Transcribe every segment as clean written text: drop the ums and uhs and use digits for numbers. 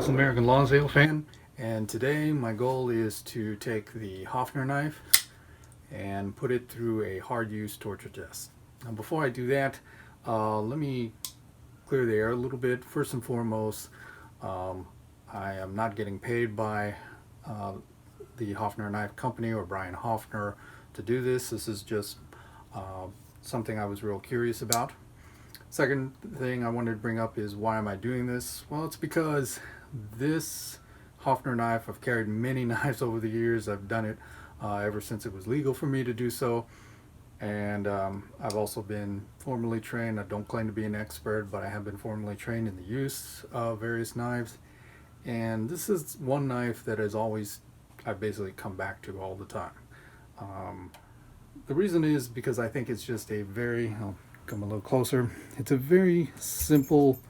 This is American Lonsdale fan, and today my goal is to take the Hoffner knife and put it through a hard use torture test. Now, before I do that, let me clear the air a little bit. First and foremost, I am not getting paid by uh, the Hoffner Knife Company or Brian Hoffner to do this. This is just uh, something I was real curious about. Second thing I wanted to bring up is, why am I doing this? Well, it's because this Hoffner knife, I've carried many knives over the years. I've done it ever since it was legal for me to do so. And I've also been formally trained. I don't claim to be an expert, but I have been formally trained in the use of various knives. And this is one knife that I've basically come back to all the time. The reason is because I think it's just I'll come a little closer. It's a very simple,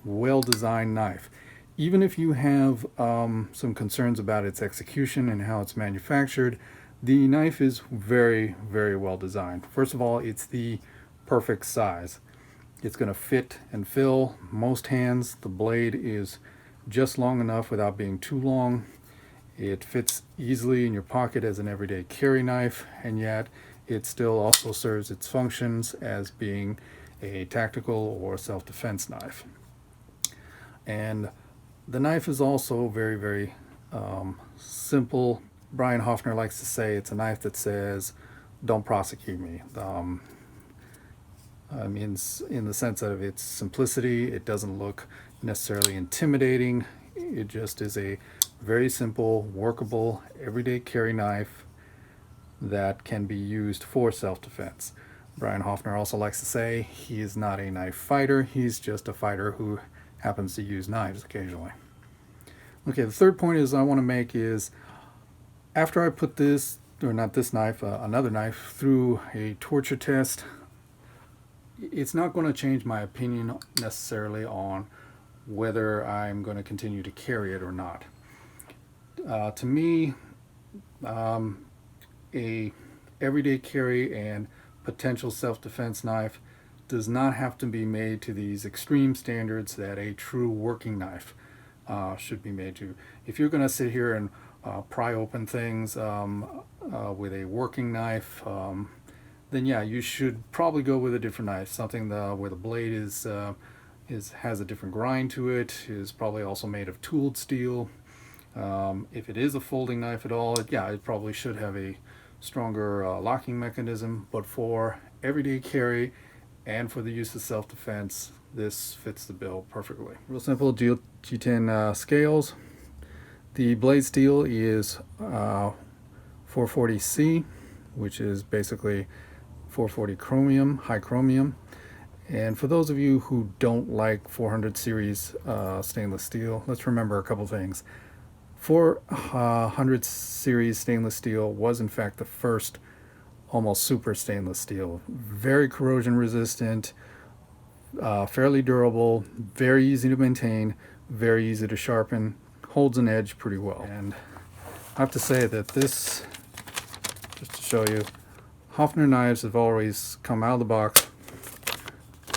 well-designed knife. Even if you have some concerns about its execution and how it's manufactured, the knife is very, very well designed. First of all, it's the perfect size. It's going to fit and fill most hands. The blade is just long enough without being too long. It fits easily in your pocket as an everyday carry knife, and yet it still also serves its functions as being a tactical or self-defense knife. And the knife is also very, very simple. Brian Hoffner likes to say it's a knife that says, "Don't prosecute me." I mean, in the sense of its simplicity, it doesn't look necessarily intimidating. It just is a very simple, workable, everyday carry knife that can be used for self-defense. Brian Hoffner also likes to say he is not a knife fighter, he's just a fighter who happens to use knives occasionally. Okay, the third point I want to make is, after I put this, or not this knife, another knife, through a torture test, it's not going to change my opinion necessarily on whether I'm going to continue to carry it or not. To me, a everyday carry and potential self-defense knife does not have to be made to these extreme standards that a true working knife should be made to. If you're going to sit here and pry open things with a working knife, then yeah, you should probably go with a different knife, something where the blade has a different grind to it, is probably also made of tooled steel. If it is a folding knife at all, it probably should have a stronger locking mechanism, but for everyday carry and for the use of self-defense, this fits the bill perfectly. Real simple G10 scales. The blade steel is 440C, which is basically 440 chromium, high chromium. And for those of you who don't like 400 series stainless steel, let's remember a couple things. 400 series stainless steel was in fact the first almost super stainless steel. Very corrosion resistant, fairly durable, very easy to maintain, very easy to sharpen, holds an edge pretty well. And I have to say that this, just to show you, Hoffner knives have always come out of the box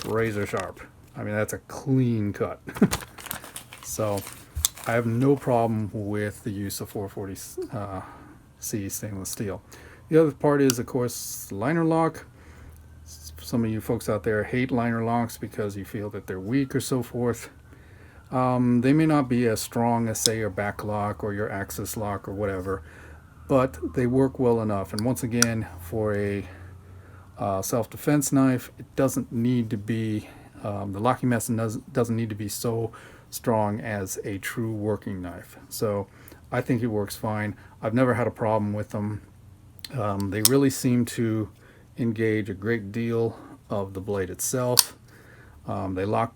razor sharp. I mean, that's a clean cut. So I have no problem with the use of 440C stainless steel. The other part is, of course, liner lock. Some of you folks out there hate liner locks because you feel that they're weak or so forth. They may not be as strong as, say, your back lock or your axis lock or whatever, but they work well enough. And once again, for a self-defense knife, it doesn't need to be, the locking mechanism doesn't need to be so strong as a true working knife. So I think it works fine. I've never had a problem with them. They really seem to engage a great deal of the blade itself. They lock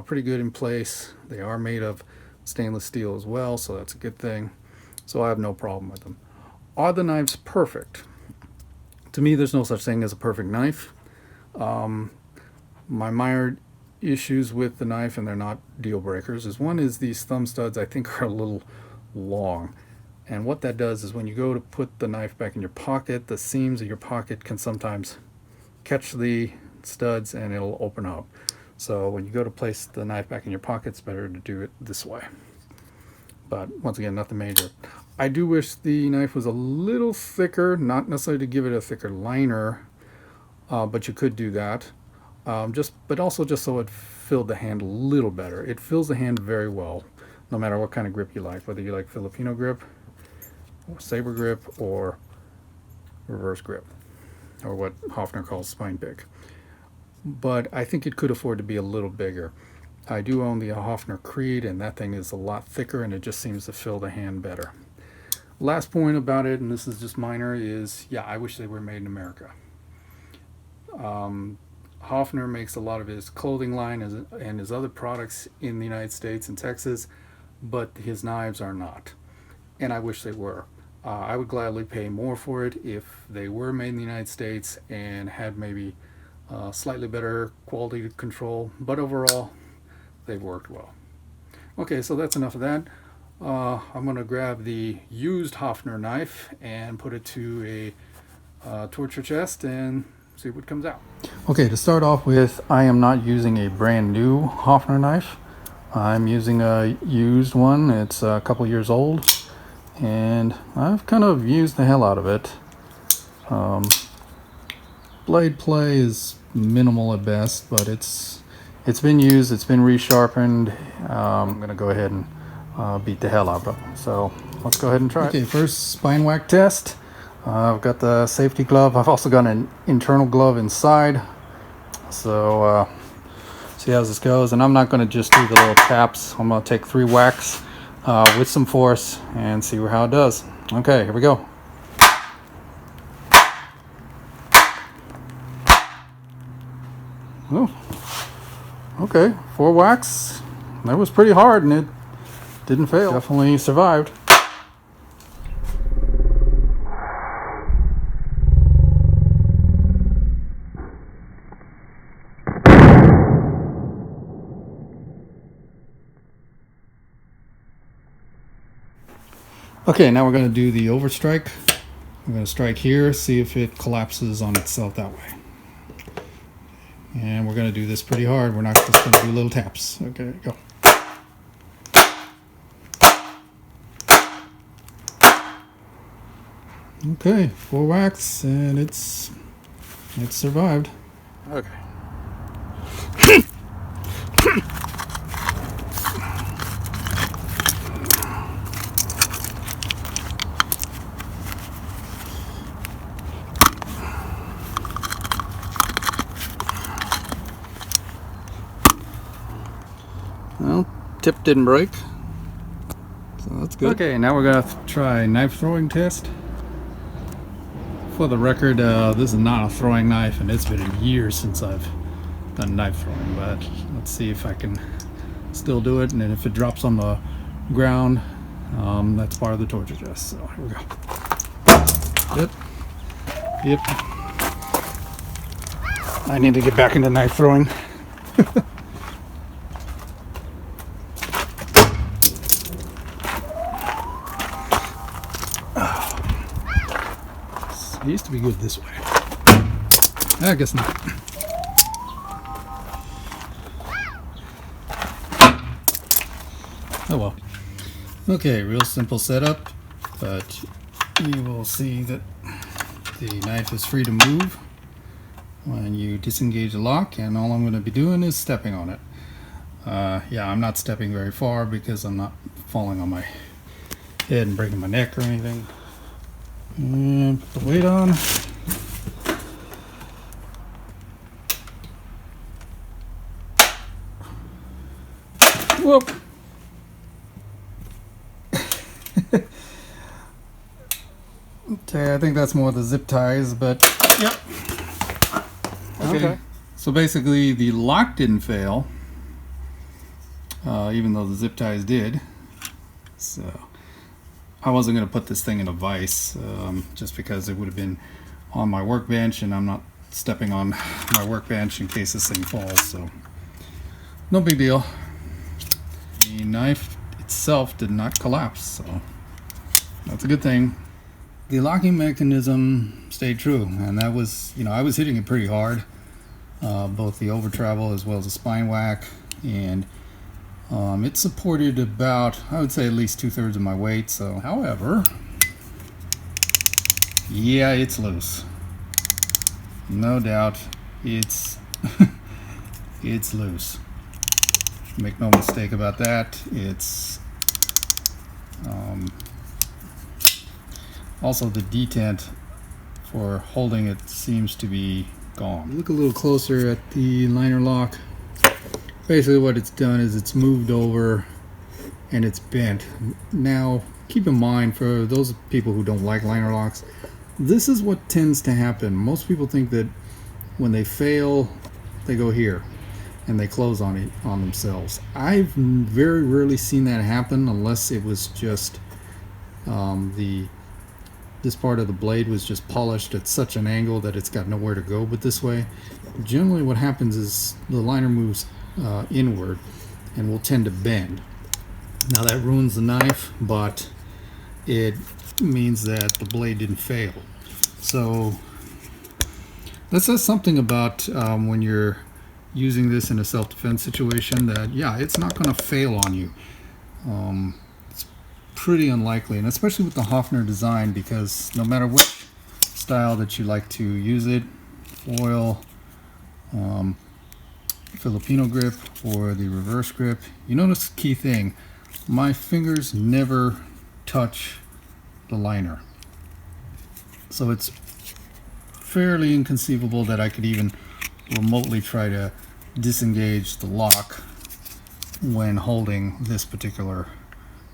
pretty good in place. They are made of stainless steel as well, so that's a good thing. So I have no problem with them. Are the knives perfect? To me, there's no such thing as a perfect knife. My minor issues with the knife, and they're not deal breakers, is one is these thumb studs I think are a little long. And what that does is, when you go to put the knife back in your pocket, the seams of your pocket can sometimes catch the studs and it'll open up. So when you go to place the knife back in your pocket, it's better to do it this way. But once again, nothing major. I do wish the knife was a little thicker, not necessarily to give it a thicker liner, but you could do that. But also just so it filled the hand a little better. It fills the hand very well, no matter what kind of grip you like, whether you like Filipino grip, or saber grip, or reverse grip, or what Hoffner calls spine pick. But I think it could afford to be a little bigger. I do own the Hoffner Creed, and that thing is a lot thicker, and it just seems to fill the hand better. Last point about it, and this is just minor, is yeah, I wish they were made in America. Hoffner makes a lot of his clothing line and his other products in the United States and Texas, but his knives are not. And I wish they were. I would gladly pay more for it if they were made in the United States and had maybe slightly better quality control, but overall, they've worked well. Okay, so that's enough of that. I'm going to grab the used Hoffner knife and put it to a torture chest and see what comes out. Okay, to start off with, I am not using a brand new Hoffner knife. I'm using a used one. It's a couple years old, and I've kind of used the hell out of it. Blade play is minimal at best, but it's been used, it's been resharpened. I'm gonna go ahead and beat the hell out of it. So let's go ahead and try it. Okay, first spine whack test. I've got the safety glove. I've also got an internal glove inside. So see how this goes. And I'm not gonna just do the little taps. I'm gonna take 3 whacks with some force and see how it does. Okay, here we go. Oh, okay, 4 whacks. That was pretty hard, and it didn't fail. Definitely survived. Okay, now we're going to do the overstrike. I'm going to strike here, see if it collapses on itself that way. And we're going to do this pretty hard. We're not just going to do little taps. Okay, go. Okay, 4 whacks, and it's survived. Okay. Well, tip didn't break, so that's good. Okay, now we're gonna try knife throwing test. For the record, this is not a throwing knife, and it's been years since I've done knife throwing, but let's see if I can still do it. And then if it drops on the ground, that's part of the torture test. So here we go. Yep. I need to get back into knife throwing. It used to be good this way. I guess not. Oh well. Okay, real simple setup, but you will see that the knife is free to move when you disengage the lock, and all I'm going to be doing is stepping on it. Yeah, I'm not stepping very far because I'm not falling on my head and breaking my neck or anything. And put the weight on. Whoop. Okay, I think that's more the zip ties, but yep. Okay. So basically the lock didn't fail, even though the zip ties did. So I wasn't going to put this thing in a vise, just because it would have been on my workbench, and I'm not stepping on my workbench in case this thing falls, so no big deal. The knife itself did not collapse, so that's a good thing. The locking mechanism stayed true, and that was, I was hitting it pretty hard. both the over travel as well as the spine whack, and it supported about, I would say, at least 2/3 of my weight. So, however, yeah, it's loose. No doubt, it's it's loose. Make no mistake about that. It's also the detent for holding it seems to be gone. Look a little closer at the liner lock. Basically what it's done is it's moved over and it's bent. Now keep in mind, for those people who don't like liner locks, this is what tends to happen. Most people think that when they fail, they go here and they close on themselves. I've very rarely seen that happen unless it was just this part of the blade was just polished at such an angle that it's got nowhere to go but this way. Generally what happens is the liner moves inward and will tend to bend. Now that ruins the knife, but it means that the blade didn't fail. So that says something about when you're using this in a self-defense situation, that yeah, it's not going to fail on you. It's pretty unlikely, and especially with the Hoffner design, because no matter what style that you like to use it, foil, Filipino grip, or the reverse grip, you notice the key thing: my fingers never touch the liner. So it's fairly inconceivable that I could even remotely try to disengage the lock when holding this particular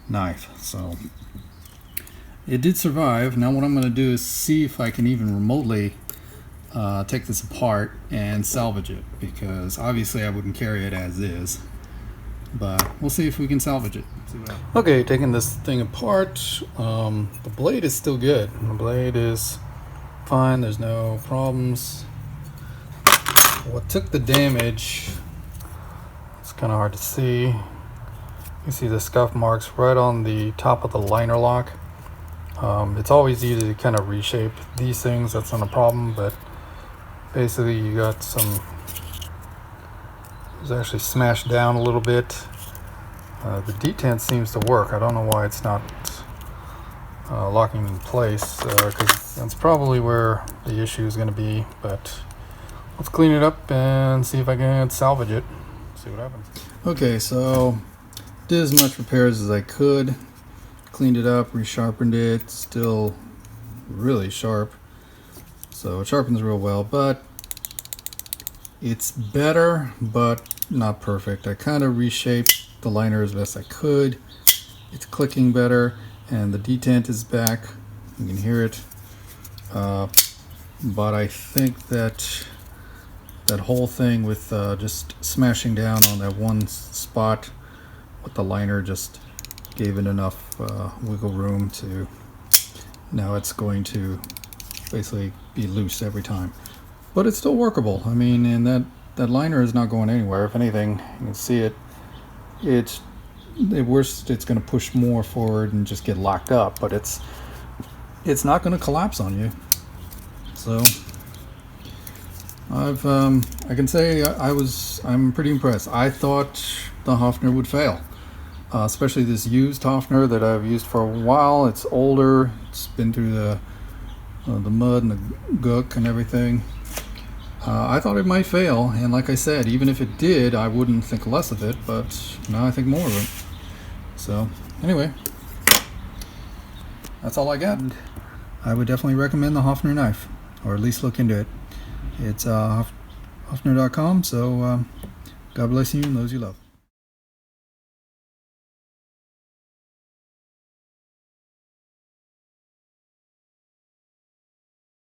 knife. So it did survive. Now what I'm going to do is see if I can even remotely take this apart and salvage it, because obviously I wouldn't carry it as is, but we'll see if we can salvage it. Okay, taking this thing apart, the blade is still good. The blade is fine, there's no problems. What took the damage, it's kind of hard to see. You see the scuff marks right on the top of the liner lock. It's always easy to kind of reshape these things, that's not a problem, but basically you got some, it was actually smashed down a little bit. The detent seems to work. I don't know why it's not locking in place, because that's probably where the issue is going to be, but let's clean it up and see if I can salvage it. See what happens. Okay, so did as much repairs as I could. Cleaned it up, resharpened it. Still really sharp. So it sharpens real well, but it's better, but not perfect. I kind of reshaped the liner as best I could. It's clicking better, and the detent is back. You can hear it. But I think that whole thing with just smashing down on that one spot with the liner just gave it enough wiggle room to, now it's going to basically be loose every time. But it's still workable. I mean, and that liner is not going anywhere. If anything, you can see it. It's at worst it's going to push more forward and just get locked up, but it's not going to collapse on you. So I can say I'm pretty impressed. I thought the Hoffner would fail, especially this used Hoffner that I've used for a while. It's older. It's been through the mud and the gook and everything. I thought it might fail, and like I said, even if it did, I wouldn't think less of it, but now I think more of it. So anyway, that's all I got. I would definitely recommend the Hoffner knife, or at least look into it. It's Hoffner.com, so God bless you and those you love.